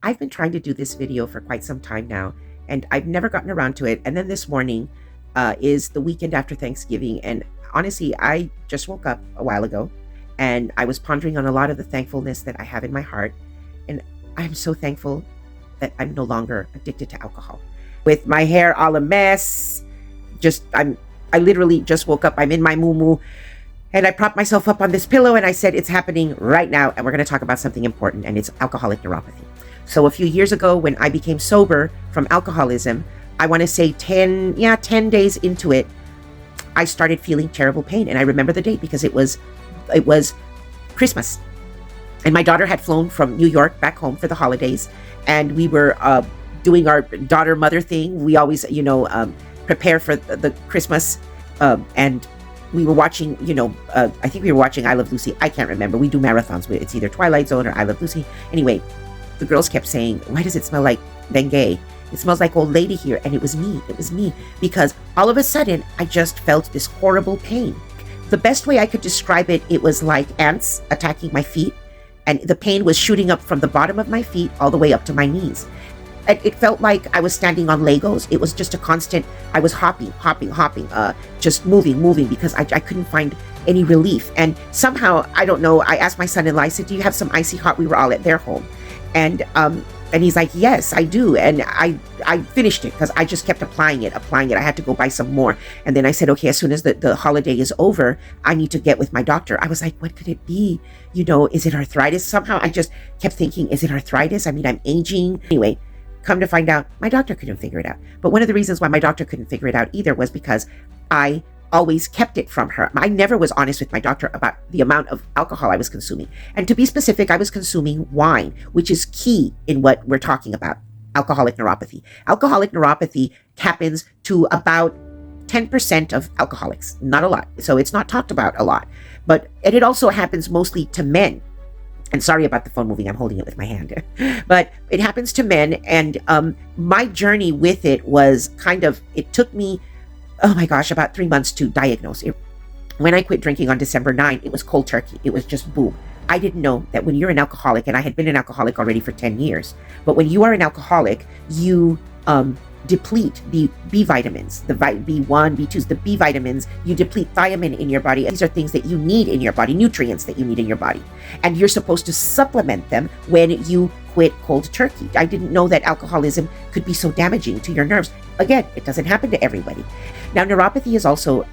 I've been trying to do this video for quite some time now, and I've never gotten around to it. And then this morning is the weekend after Thanksgiving. And honestly, I just woke up a while ago and I was pondering on a lot of the thankfulness that I have in my heart. And I'm so thankful that I'm no longer addicted to alcohol. With my hair all a mess, I literally just woke up. I'm in my moo-moo. And I propped myself up on this pillow and I said, it's happening right now. And we're going to talk about something important, and it's alcoholic neuropathy. So a few years ago, when I became sober from alcoholism, I want to say 10 days into it, I started feeling terrible pain. And I remember the date because it was Christmas. And my daughter had flown from New York back home for the holidays. And we were doing our daughter-mother thing. We always, prepare for the Christmas. And we were watching, I think we were watching I Love Lucy. I can't remember. We do marathons. It's either Twilight Zone or I Love Lucy. Anyway, the girls kept saying, why does it smell like Bengay? It smells like old lady here. And it was me. Because all of a sudden, I just felt this horrible pain. The best way I could describe it, it was like ants attacking my feet. And the pain was shooting up from the bottom of my feet all the way up to my knees. It felt like I was standing on Legos. It was just a constant, I was hopping, just moving because I couldn't find any relief. And somehow, I don't know, I asked my son-in-law, I said, do you have some icy hot? We were all at their home. And he's like, yes, I do. And I finished it because I just kept applying it. I had to go buy some more. And then I said, okay, as soon as the holiday is over, I need to get with my doctor. I was like, what could it be? Is it arthritis? Somehow I just kept thinking, is it arthritis? I mean, I'm aging. Anyway, come to find out, my doctor couldn't figure it out. But one of the reasons why my doctor couldn't figure it out either was because I always kept it from her. I never was honest with my doctor about the amount of alcohol I was consuming. And to be specific, I was consuming wine, which is key in what we're talking about, alcoholic neuropathy. Alcoholic neuropathy happens to about 10% of alcoholics, not a lot. So it's not talked about a lot. And it also happens mostly to men. And sorry about the phone moving, I'm holding it with my hand. But it happens to men. And my journey with it was it took me, oh my gosh, about 3 months to diagnose it. When I quit drinking on December 9, it was cold turkey. It was just boom. I didn't know that when you're an alcoholic, and I had been an alcoholic already for 10 years, but when you are an alcoholic, you deplete the B vitamins, the B1, B2s, the B vitamins, you deplete thiamine in your body. These are things that you need in your body, nutrients that you need in your body. And you're supposed to supplement them when you quit cold turkey. I didn't know that alcoholism could be so damaging to your nerves. Again, it doesn't happen to everybody. Now, neuropathy is also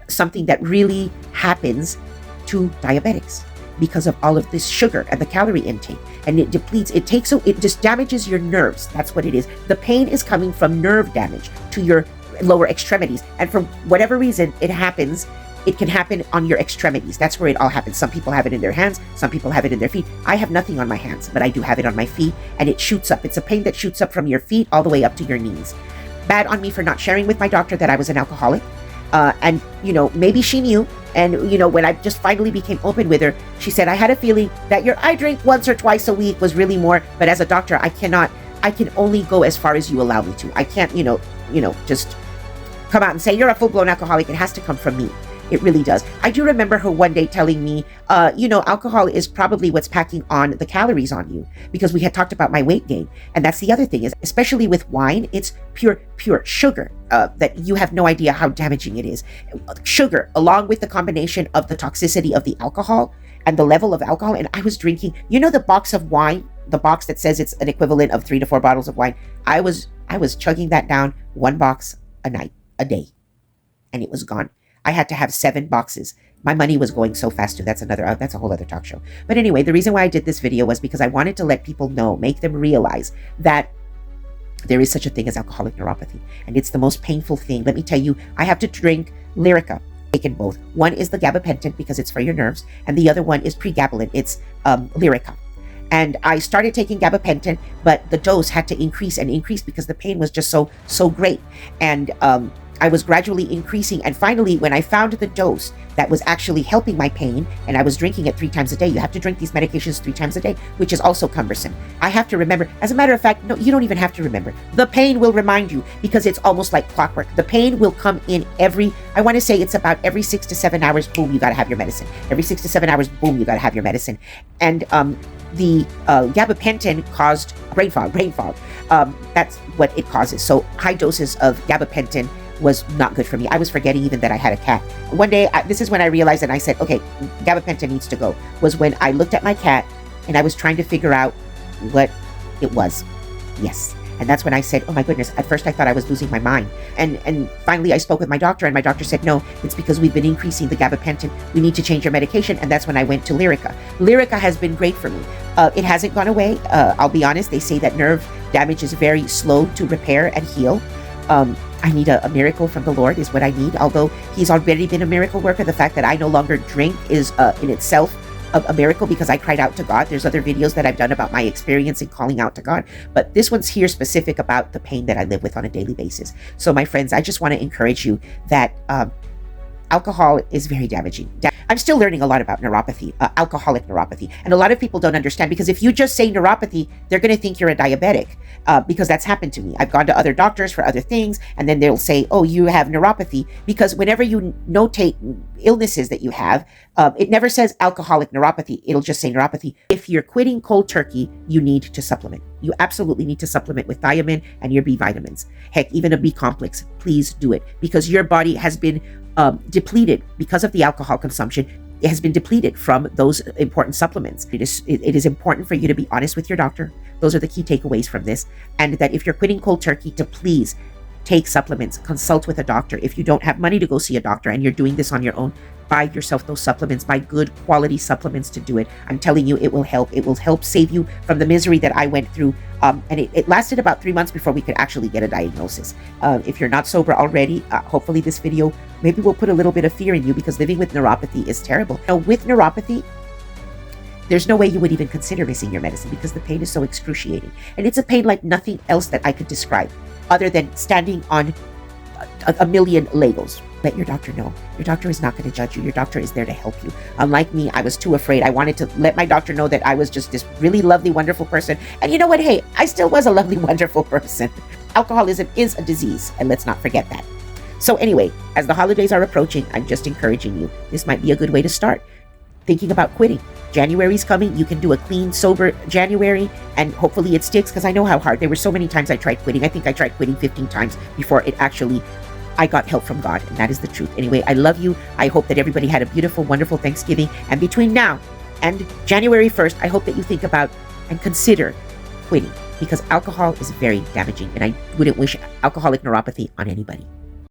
something that really happens to diabetics because of all of this sugar and the calorie intake. And it depletes, it just damages your nerves. That's what it is. The pain is coming from nerve damage to your lower extremities. And for whatever reason it happens, it can happen on your extremities. That's where it all happens. Some people have it in their hands, some people have it in their feet. I have nothing on my hands, but I do have it on my feet, and it shoots up. It's a pain that shoots up from your feet all the way up to your knees. Bad on me for not sharing with my doctor that I was an alcoholic. And maybe she knew. And, when I just finally became open with her, she said, I had a feeling that I drink once or twice a week was really more. But as a doctor, I can only go as far as you allow me to. I can't, just come out and say, you're a full-blown alcoholic. It has to come from me. It really does. I do remember her one day telling me, alcohol is probably what's packing on the calories on you, because we had talked about my weight gain. And that's the other thing is, especially with wine, it's pure sugar that you have no idea how damaging it is. Sugar, along with the combination of the toxicity of the alcohol and the level of alcohol. And I was drinking, the box of wine, the box that says it's an equivalent of 3 to 4 bottles of wine. I was chugging that down, 1 box a day, and it was gone. I had to have 7 boxes. My money was going so fast too. That's a whole other talk show. But anyway, the reason why I did this video was because I wanted to let people know, make them realize that there is such a thing as alcoholic neuropathy. And it's the most painful thing. Let me tell you, I have to drink Lyrica. Taken both. One is the gabapentin because it's for your nerves. And the other one is pregabalin. It's Lyrica. And I started taking gabapentin, but the dose had to increase because the pain was just so great. And I was gradually increasing, and finally, when I found the dose that was actually helping my pain, and I was drinking it 3 times a day. You have to drink these medications 3 times a day, which is also cumbersome. I have to remember. As a matter of fact, no, you don't even have to remember. The pain will remind you because it's almost like clockwork. The pain will come in I want to say it's about every 6 to 7 hours, boom, you got to have your medicine. Every 6 to 7 hours, boom, you got to have your medicine. And the gabapentin caused brain fog. That's what it causes. So high doses of gabapentin was not good for me. I was forgetting even that I had a cat. One day, this is when I realized, and I said, okay, gabapentin needs to go, was when I looked at my cat and I was trying to figure out what it was. Yes. And that's when I said, oh my goodness, at first I thought I was losing my mind. And finally I spoke with my doctor, and my doctor said, no, it's because we've been increasing the gabapentin. We need to change your medication. And that's when I went to Lyrica. Lyrica has been great for me. It hasn't gone away. I'll be honest. They say that nerve damage is very slow to repair and heal. I need a miracle from the Lord is what I need. Although he's already been a miracle worker, the fact that I no longer drink is in itself a miracle, because I cried out to God. There's other videos that I've done about my experience in calling out to God, but this one's here specific about the pain that I live with on a daily basis. So my friends, I just want to encourage you that alcohol is very damaging. I'm still learning a lot about neuropathy, alcoholic neuropathy. And a lot of people don't understand, because if you just say neuropathy, they're going to think you're a diabetic, because that's happened to me. I've gone to other doctors for other things, and then they'll say, oh, you have neuropathy, because whenever you notate illnesses that you have, it never says alcoholic neuropathy. It'll just say neuropathy. If you're quitting cold turkey, you need to supplement. You absolutely need to supplement with thiamine and your B vitamins. Heck, even a B complex. Please do it, because your body has been depleted because of the alcohol consumption. It has been depleted from those important supplements. It is important for you to be honest with your doctor. Those are the key takeaways from this. And that if you're quitting cold turkey, to please take supplements, consult with a doctor. If you don't have money to go see a doctor and you're doing this on your own, buy yourself those supplements, buy good quality supplements to do it. I'm telling you, it will help. It will help save you from the misery that I went through. And it lasted about 3 months before we could actually get a diagnosis. If you're not sober already, hopefully this video maybe will put a little bit of fear in you, because living with neuropathy is terrible. Now, with neuropathy, there's no way you would even consider missing your medicine, because the pain is so excruciating. And it's a pain like nothing else that I could describe, other than standing on a million Legos. Let your doctor know. Your doctor is not going to judge you. Your doctor is there to help you. Unlike me, I was too afraid. I wanted to let my doctor know that I was just this really lovely, wonderful person. And you know what? Hey, I still was a lovely, wonderful person. Alcoholism is a disease, and let's not forget that. So anyway, as the holidays are approaching, I'm just encouraging you. This might be a good way to start thinking about quitting. January's coming. You can do a clean, sober January, and hopefully it sticks, because I know how hard. There were so many times I tried quitting. I think I tried quitting 15 times before I got help from God, and that is the truth. Anyway, I love you. I hope that everybody had a beautiful, wonderful Thanksgiving. And between now and January 1st, I hope that you think about and consider quitting, because alcohol is very damaging, and I wouldn't wish alcoholic neuropathy on anybody.